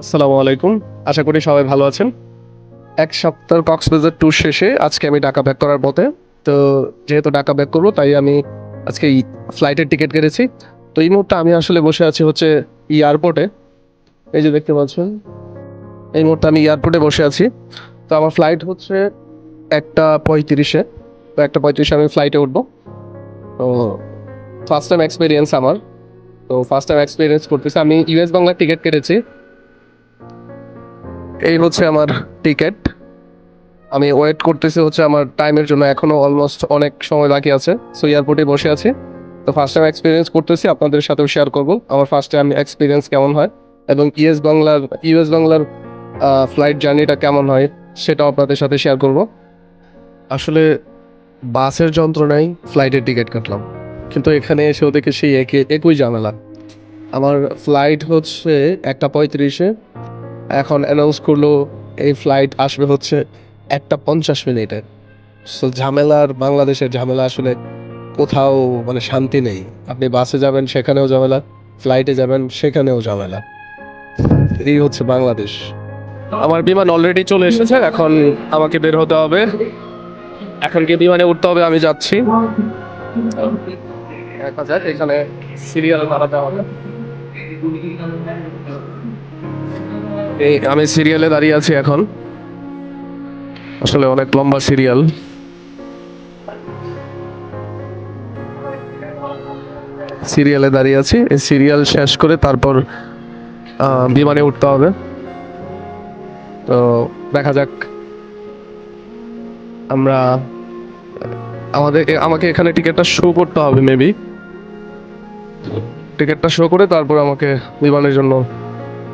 আসসালামু আলাইকুম। আশা করি সবাই ভালো আছেন। এক সপ্তাহের কক্সবাজার ট্যুর শেষে আজকে আমি ঢাকা ব্যাক করার পথে। তো যেহেতু ঢাকা ব্যাক করব তাই আমি আজকে ফ্লাইটের টিকিট কেটেছি। তো এই মুহূর্তে আমি আসলে বসে আছি হচ্ছে এয়ারপোর্টে। এই যে দেখতে পাচ্ছেন, এই মুহূর্তে আমি এয়ারপোর্টে বসে আছি। তো আমার ফ্লাইট হচ্ছে 1টা 35-এ। তো 1টা 35-এ আমি ফ্লাইটে উঠবো। তো ফার্স্ট টাইম এক্সপিরিয়েন্স আমার। তো ফার্স্ট টাইম এক্সপিরিয়েন্স করতেছি। আমি ইউএস বাংলার টিকিট কেটেছি। এই হচ্ছে আমার টিকিট। আমি ওয়েট করতেছি হচ্ছে আমার টাইমের জন্য, এখনো অলমোস্ট অনেক সময় বাকি আছে। সো এয়ারপোর্টে বসে আছি। তো ফার্স্ট টাইম এক্সপিরিয়েন্স করতেছি, আপনাদের সাথেও শেয়ার করব আমার ফার্স্ট টাইম এক্সপিরিয়েন্স কেমন হয়, এবং ইউএস বাংলার ফ্লাইট জার্নিটা কেমন হয় সেটাও আপনাদের সাথে শেয়ার করব। আসলে বাসের যন্ত্রণায় ফ্লাইটের টিকিট কাটলাম, কিন্তু এখানে এসেও দেখে সেই একই ঝামেলা। আমার ফ্লাইট হচ্ছে 1টা 35-এ। এখন অ্যানাউন্স করলো এই ফ্লাইট আসবে হচ্ছে 1টা 50 মিনিটে। সো ঝামেলার, বাংলাদেশের ঝামেলা আসলে কোথাও মানে শান্তি নেই। আপনি বাসে যাবেন সেখানেও ঝামেলা, ফ্লাইটে যাবেন সেখানেও ঝামেলা। এই হচ্ছে বাংলাদেশ। আমার বিমান অলরেডি চলে এসেছে, এখন আমাকে বের হতে হবে। এখন কি বিমানে উঠতে হবে, আমি যাচ্ছি। দেখা যাক, এখানে সিরিয়াল দাঁড়াতে হবে। এই আমি সিরিয়ালে দাঁড়িয়ে আছি এখন। আসলে অনেক লম্বা সিরিয়াল। সিরিয়ালে দাঁড়িয়ে আছি, এই সিরিয়াল শেষ করে তারপর বিমানে উঠতে হবে। তো দেখা যাক। আমরা আমাকে এখানে টিকিটটা শো করতে হবে মেবি। টিকিটটা শো করে তারপর আমাকে বিমানের জন্য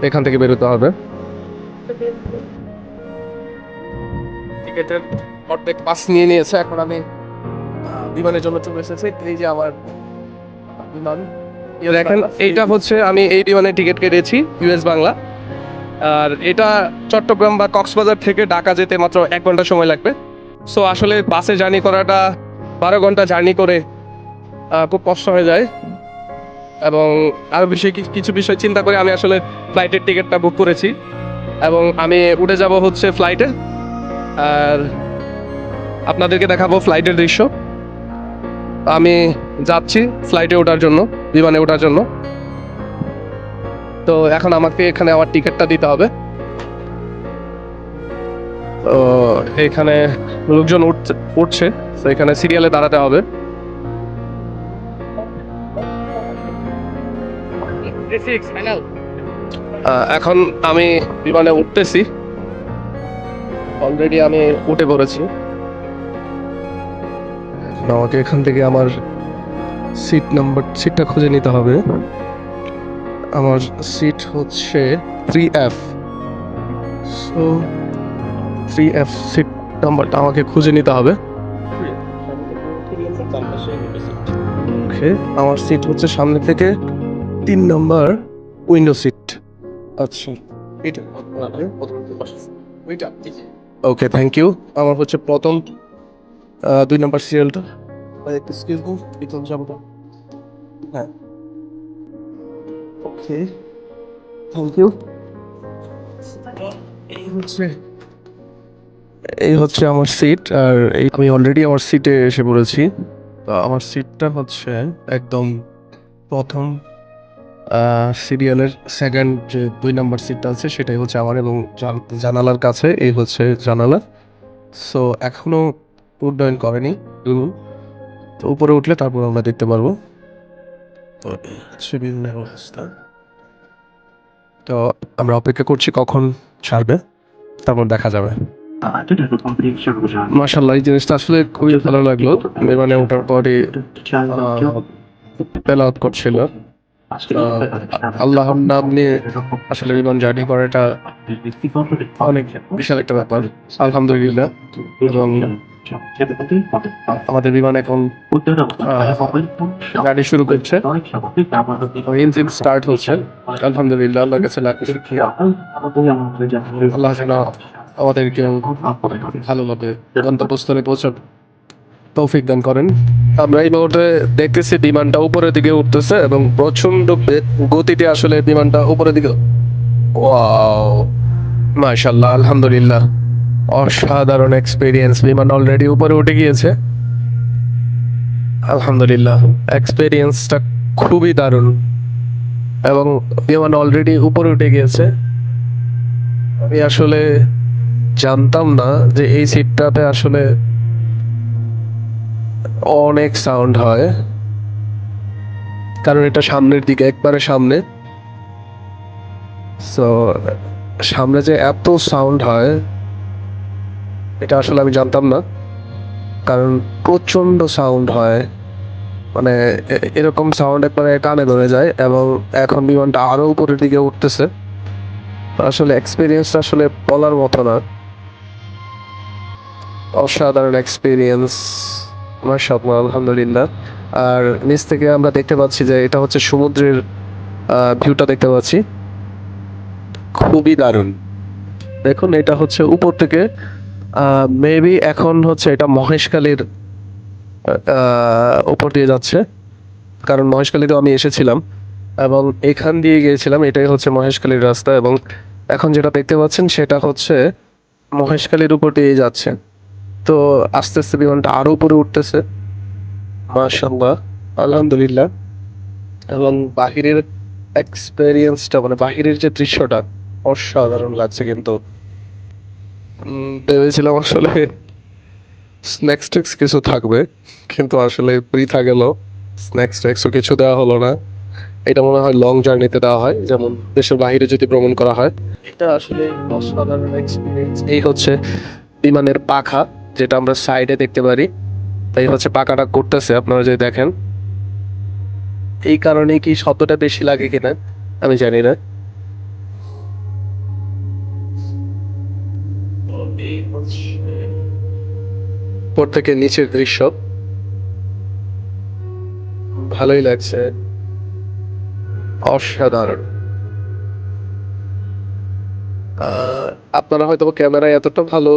এখান থেকে বেরোতে হবে। টিকিটের অর্ধেক পাস নিয়ে নিয়েছে, এখন আমি বিমানের জন্য চলে এসেছি। এই যে আমার বিমান, দেখেন এইটা হচ্ছে, আমি এই বিমানে টিকিট কেটেছি ইউএস বাংলা। আর এটা চট্টগ্রাম বা কক্সবাজার থেকে ঢাকা যেতে মাত্র 1 ঘন্টা সময় লাগবে। সো আসলে বাসে জার্নি করাটা 12 ঘন্টা জার্নি করে খুব কষ্ট হয়ে যায়। এবং আরও বেশি কিছু বিষয় চিন্তা করে আমি আসলে ফ্লাইটের টিকিটটা বুক করেছি, এবং আমি উঠে যাব হচ্ছে ফ্লাইটে। আর আপনাদেরকে দেখাবো ফ্লাইটের দৃশ্য। আমি যাচ্ছি ফ্লাইটে ওঠার জন্য, বিমানে ওঠার জন্য। তো এখন আমাকে এখানে আমার টিকিটটা দিতে হবে। তো এখানে লোকজন উঠছে, তো এখানে সিরিয়ালে দাঁড়াতে হবে। এখন আমি বিমানে উঠতেছি, অলরেডি আমি উঠে পড়েছি। আমাকে এখান থেকে আমার সিটটা খুঁজে নিতে হবে। আমার সিট হচ্ছে 3F। সো 3F সিট নাম্বারটা আমাকে খুঁজে নিতে হবে। ওকে, আমার সিট হচ্ছে সামনে থেকে 3 নম্বর উইন্ডো সিট। আচ্ছা, এটা ওকে, থ্যাংক ইউ। আমার হচ্ছে প্রথম 2 নম্বর সিরিয়ালটা। এক্সকিউজ মি, পিছন যাবো। হ্যাঁ, ওকে, থ্যাংক ইউ। এই হচ্ছে এই হচ্ছে আমার সিট। আর আমি অলরেডি আমার সিটে এসে পড়েছি। তো আমার সিটটা হচ্ছে একদম প্রথম সিরিয়ালের সেকেন্ড যে 2 নম্বর সিটটা আছে সেটাই হচ্ছে আমার, এবং জানালার কাছে এই হচ্ছে জানালা। সো এখনো উড্ডয়ন করেনি রুম। তো উপরে উঠলে তারপর আমরা দেখতে পারবো। তো এই হচ্ছে বিভিন্ন অবস্থা। তো আমরা অপেক্ষা করছি কখন ছাড়বে, তারপর দেখা যাবে। মাশাআল্লাহ, এই জিনিসটা আসলে খুবই ভালো লাগলো। বিমানে ওঠার পরে তেলাওয়াত করছিল। আল্লাহর নাম নিয়ে আসলে বিমান জার্নি করাটা অনেক বিশাল একটা ব্যাপার। আলহামদুলিল্লাহ। এবং আমাদের বিমান এখন গাড়ি শুরু করছে, ইঞ্জিন স্টার্ট হচ্ছে। আলহামদুলিল্লাহ, আল্লাহর কাছে লাখ শুকরিয়া। আল্লাহ যেন আমাদেরকে ভালোভাবে গন্তব্যস্থলে পৌঁছার তৌফিক দান করেন। আমরা এই মুহূর্তে দেখতেছি বিমানটা উপরের দিকে উঠতেছে, এবং প্রচন্ড গতিতে আসলে বিমানটা উপরের দিকে ওয়াও, মাশাআল্লাহ, আলহামদুলিল্লাহ, অসাধারণ এক্সপিরিয়েন্স। বিমান অলরেডি উপরে উঠে গিয়েছে। আলহামদুলিল্লাহ, এক্সপিরিয়েন্সটা খুবই দারুণ এবং বিমান অলরেডি উপরে উঠে গিয়েছে। আমি আসলে জানতাম না যে এই সিটটাতে আসলে অনেক সাউন্ড হয়, কারণ এটা সামনের দিকে, একবারে সামনে। সো সামনে যে এত সাউন্ড হয় এটা আসলে আমি জানতাম না, কারণ প্রচণ্ড সাউন্ড হয়। মানে এরকম সাউন্ড একবারে কানে ধরে যায়। এবং এখন বিমানটা আরো উপরের দিকে উঠতেছে। আসলে এক্সপিরিয়েন্সটা আসলে বলার মতো না, অসাধারণ এক্সপিরিয়েন্স, মাশাআল্লাহ, আলহামদুলিল্লাহ। আর নিচ থেকে আমরা দেখতে পাচ্ছি যে এটা হচ্ছে সমুদ্রের ভিউটা দেখতে পাচ্ছি, খুবই দারুণ। দেখুন, এটা হচ্ছে উপর থেকে, মেবি এখন হচ্ছে এটা মহেশখালীর উপর দিয়ে যাচ্ছে, কারণ মহেশখালীতেও আমি এসেছিলাম এবং এখান দিয়ে গিয়েছিলাম। এটাই হচ্ছে মহেশখালীর রাস্তা এবং এখন যেটা দেখতে পাচ্ছেন সেটা হচ্ছে মহেশখালীর উপর দিয়ে যাচ্ছে। তো আস্তে আস্তে বিমানটা আরো উপরে উঠতেছে, মাশাআল্লাহ, আলহামদুলিল্লাহ। এবং বাহিরের এক্সপেরিয়েন্সটা, মানে বাহিরের যে দৃশ্যটা, অসাধারণ লাগছে। কিন্তু ভেবেছিলাম আসলে স্ন্যাক্স টেক্স কিছু থাকবে, কিন্তু আসলে বৃথা গেল। স্ন্যাক্স টেক্সও কিছু দেওয়া হলো না। এটা মনে হয় লং জার্নিতে দেওয়া হয়, যেমন দেশের বাইরে যদি ভ্রমণ করা হয়। এটা আসলে অসাধারণ এক্সপিরিয়েন্স। এই হচ্ছে বিমানের পাখা, যেটা আমরা সাইডে দেখতে পারি। তাই হচ্ছে পাখাটা করতেছে, আপনারা যদি দেখেন। এই কারণে কি শব্দটা বেশি লাগে কিনা আমি জানি না। এই হচ্ছে উপর থেকে নিচের দৃশ্য, ভালোই লাগছে, অসাধারণ। আহ, আপনারা হয়তো ক্যামেরায় এতটা ভালো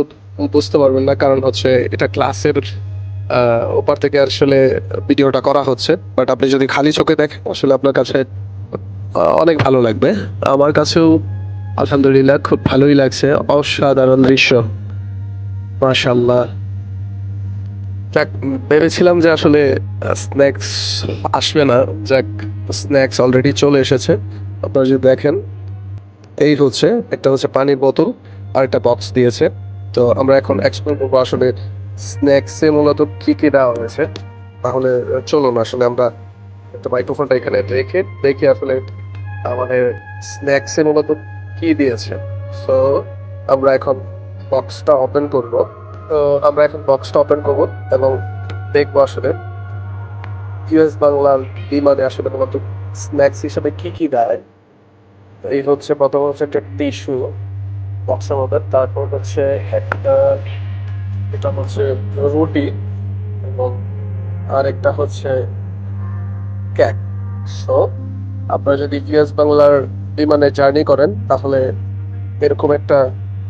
বুঝতে পারবেন না, কারণ হচ্ছে এটা ক্লাসের ওপার থেকে আসলে ভিডিওটা করা হচ্ছে। বাট আপনি যদি খালি চোখে দেখেন আসলে আপনার কাছে অনেক ভালো লাগবে। আমার কাছেও আলহামদুলিল্লাহ খুব ভালোই লাগছে, অসাধারণ দৃশ্য, মাশাআল্লাহ। যাক, ভেবেছিলাম যে আসলে স্ন্যাক্স আসবে না। যাক, স্ন্যাক্স অলরেডি চলে এসেছে। আপনারা যদি দেখেন, এই হচ্ছে একটা হচ্ছে পানির বোতল আর একটা বক্স দিয়েছে। তো আমরা এখন এক্সপ্লোর করবো আসলে স্ন্যাক্সে মূলত কি কি দেওয়া হয়েছে। তাহলে চলুন আসলে আমরা একটা মাইক্রোফোনটা এখানে রেখে দেখি আসলে আমাদের স্ন্যাক্সে মূলত কি দিয়েছে। সো আমরা এখন বক্সটা ওপেন করব। তো আমরা এখন বক্সটা ওপেন করব এবং দেখবো আসলে ইউএস বাংলার বিমানে আসলে মূলত স্ন্যাক্স হিসেবে কি কি দেয়। এই হচ্ছে প্রথম হচ্ছে একটা টিস্যু বক্সের মধ্যে, তারপর হচ্ছে একটা, এটা হচ্ছে রুটি এবং আরেকটা হচ্ছে কেক। সো আপনারা যদি ইউএস বাংলার বিমানে জার্নি করেন তাহলে এরকম একটা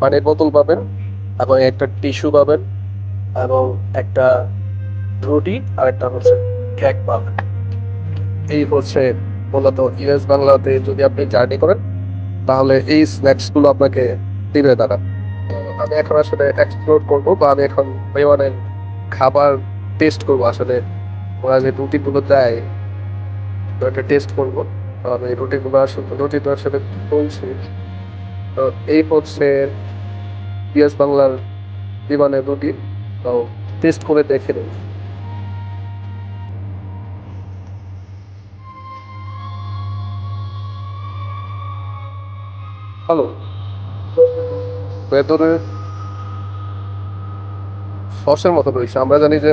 পানির বোতল পাবেন এবং একটা টিস্যু পাবেন এবং একটা রুটি আর একটা হচ্ছে কেক পাবেন। এই হচ্ছে মূলত ইউএস বাংলাতে যদি আপনি জার্নি করেন তাহলে এই স্ন্যাক্স গুলো আপনাকে দিবে তারা। তো আমি এখন আসলে এক্সপ্লোর করবো, বা আমি এখন বিমানের খাবার টেস্ট করবো। আসলে ওরা যে রুটিগুলো দেয়, তো একটা টেস্ট করবো। তো আমি রুটিগুলো আসলে, রুটি তো আসলে বলছি। তো এই হচ্ছে ইউএস বাংলার বিমানের রুটি। তো টেস্ট করে দেখে নিন। ভালো, ভেতরে সসের মতো রয়েছে। আমরা জানি যে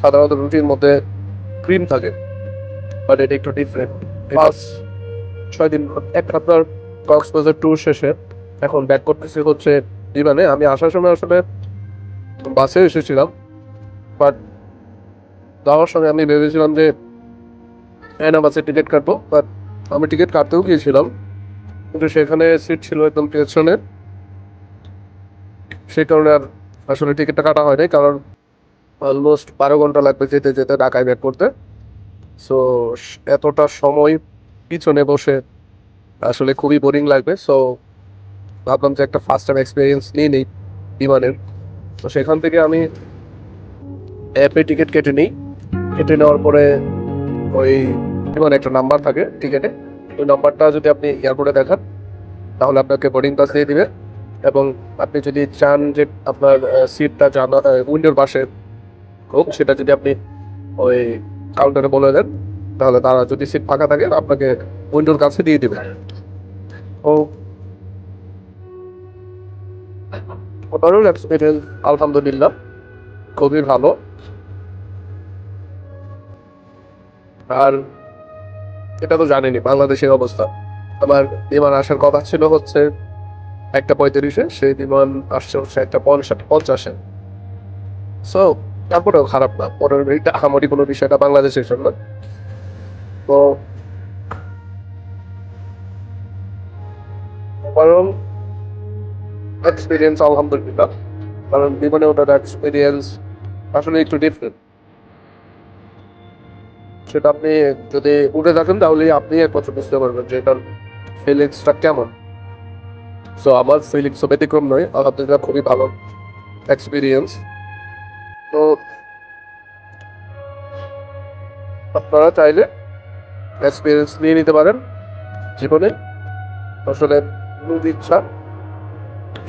সাধারণত রুটির মধ্যে ক্রিম থাকে, বাট এটা একটু ডিফারেন্ট। 5-6 দিন, এক আপনার কক্সবাজার ট্যুর শেষে এখন ব্যাক করতেছি হচ্ছে বিমানে। আমি আসার সময় আসলে বাসে এসেছিলাম, বাট যাওয়ার সময় আমি ভেবেছিলাম যে না, বাসে টিকিট কাটবো। বাট আমি টিকিট কাটতেও গিয়েছিলাম, কিন্তু সেখানে সিট ছিল একদম পেছনে। সেই কারণে আর আসলে টিকিটটা কাটা হয়নি, কারণ অলমোস্ট 12 ঘন্টা লাগবে যেতে যেতে ঢাকায় ব্যাক করতে। সো এতটা সময় পিছনে বসে আসলে খুবই বোরিং লাগবে। সো ভাবলাম যে একটা ফার্স্ট টাইম এক্সপিরিয়েন্স নিয়ে নিই বিমানের। তো সেখান থেকে আমি অ্যাপে টিকিট কেটে নিই। কেটে নেওয়ার পরে ওই বিমানে একটা নাম্বার থাকে টিকিটে, ওই নাম্বারটা যদি আপনি এয়ারপোর্টে দেখান তাহলে আপনাকে বোর্ডিং পাস দিয়ে দিবে। এবং আপনি যদি চান যে আপনার সিটটা জানা উইন্ডোর পাশে হোক, সেটা যদি আপনি ওই কাউন্টারে বলে দেন তাহলে তারা যদি সিট ফাঁকা থাকে আপনাকে উইন্ডোর কাছে দিয়ে দিবে। ও ওভারঅল এক্সপিরিয়েন্স আলহামদুলিল্লাহ খুবই ভালো। আর এটা তো জানেনই বাংলাদেশের অবস্থা। আমার বিমান আসার কথা ছিল হচ্ছে 1:35-এ, সেই বিমান আসছে হচ্ছে 1:50-এ। সো তারপরেও খারাপ না, 15 মিনিট আহামরি কোনো বিষয়টা বাংলাদেশের জন্য। তো ওভারঅল এক্সপিরিয়েন্স আলহামদুলিল্লাহ, কারণ বিমানে ওঠার এক্সপিরিয়েন্স আসলে একটু ডিফারেন্ট। সেটা আপনি যদি উঠে থাকেন তাহলে আপনি একমাত্র বুঝতে পারবেন যে এটার ফিলিংসটা কেমন। সো আমার ফিলিংসও ব্যতিক্রম নয়, আলহামদুলিল্লাহ খুবই ভালো এক্সপিরিয়েন্স। তো আপনারা চাইলে এক্সপিরিয়েন্স নিয়ে নিতে পারেন জীবনে। আসলে যদি ইচ্ছা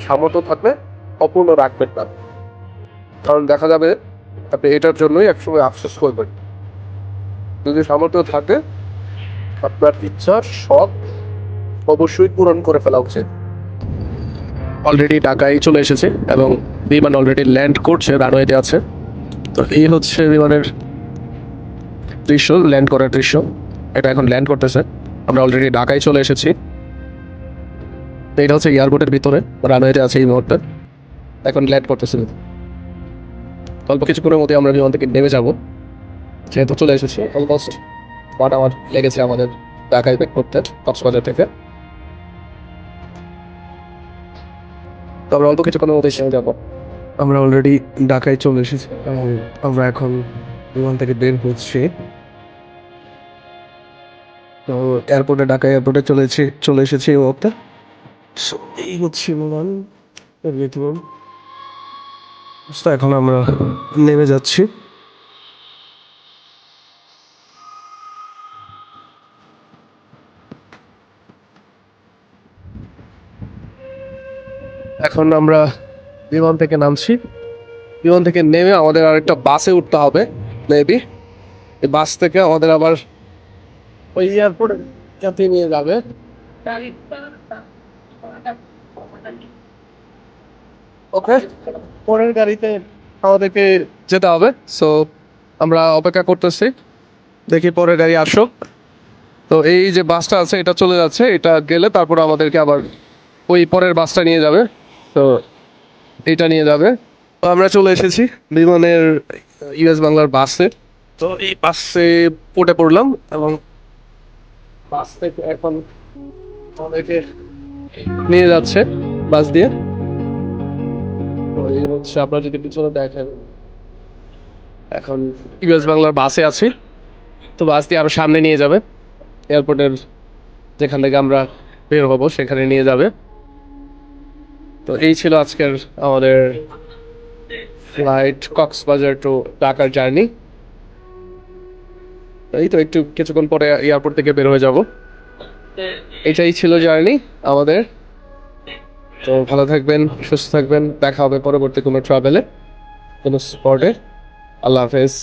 সামর্থ্য থাকলে অপূর্ণ রাখবেন না, কারণ দেখা যাবে আপনি এটার জন্যই একসময় আফসোস করবেন। যদি সামর্থ্য থাকে আপনার ইচ্ছার সব অবশ্যই পূরণ করে ফেলা উচিত। অলরেডি ঢাকায় চলে এসেছে এবং বিমান অলরেডি ল্যান্ড করছে, রানওয়েতে আছে। তো এই হচ্ছে বিমানের দৃশ্য, ল্যান্ড করার দৃশ্য। এটা এখন ল্যান্ড করতেছে। আমরা অলরেডি ঢাকায় চলে এসেছি। তো এটা হচ্ছে এয়ারপোর্টের ভিতরে, রানওয়েতে আছে এই মুহূর্তে। এখন ল্যান্ড করতেছে। অল্প কিছুক্ষণের মধ্যে আমরা বিমান থেকে নেমে যাব, যেহেতু চলে এসেছি। অলমোস্ট 1 আওয়ার লেগেছে আমাদের ঢাকায় ব্যাক করতে কক্সবাজার থেকে। তো আমরা অল্প কিছুক্ষণের মধ্যে সেরে যাবো। আমরা অলরেডি ঢাকায় চলে এসেছি এবং আমরা এখন বিমান থেকে বের হচ্ছি। তো এয়ারপোর্টে, ঢাকা এয়ারপোর্টে চলে এসেছি এই মুহূর্তে। So, এই হচ্ছে বিমান এর ভিতর। তো এখন আমরা নেমে যাচ্ছি। এখন আমরা বিমান থেকে নামছি। বিমান থেকে নেমে আমাদের আরেকটা বাসে উঠতে হবে মেবি। এই বাস থেকে আমাদের আবার ওই এয়ারপোর্টে যাতে নিয়ে যাবে। ওকে, পরের গাড়িতে আমাদেরকে যেতে হবে। সো আমরা অপেক্ষা করতেছি, দেখি পরের গাড়ি আসুক। তো এই যে বাসটা আছে এটা চলে যাচ্ছে, এটা গেলে তারপর আমাদেরকে আবার ওই পরের বাসটা নিয়ে যাবে। তো এইটা নিয়ে যাবে। তো আমরা চলে এসেছি বিমানের ইউএস বাংলার বাসে। তো এই বাসে উঠে পড়লাম এবং বাস থেকে এখন আমাদেরকে নিয়ে যাচ্ছে বাস দিয়ে। তো এই হচ্ছে, আপনারা যদি পিছনে দেখেন এখন ইউএস বাংলার বাসে আছি। তো বাস দিয়ে আরো সামনে নিয়ে যাবে, এয়ারপোর্টের যেখান থেকে আমরা বের হব সেখানে নিয়ে যাবে। তো এই ছিল আজকের আমাদের ফ্লাইট কক্সবাজার টু ঢাকার জার্নি। এই তো একটু কিছুক্ষণ পরে এয়ারপোর্ট থেকে বের হয়ে যাব। এটাই ছিল জার্নি আমাদের। তো ভালো থাকবেন, সুস্থ থাকবেন, দেখা হবে পরবর্তী কোনো ট্রাভেলে, কোনো স্পটে। আল্লাহ হাফেজ।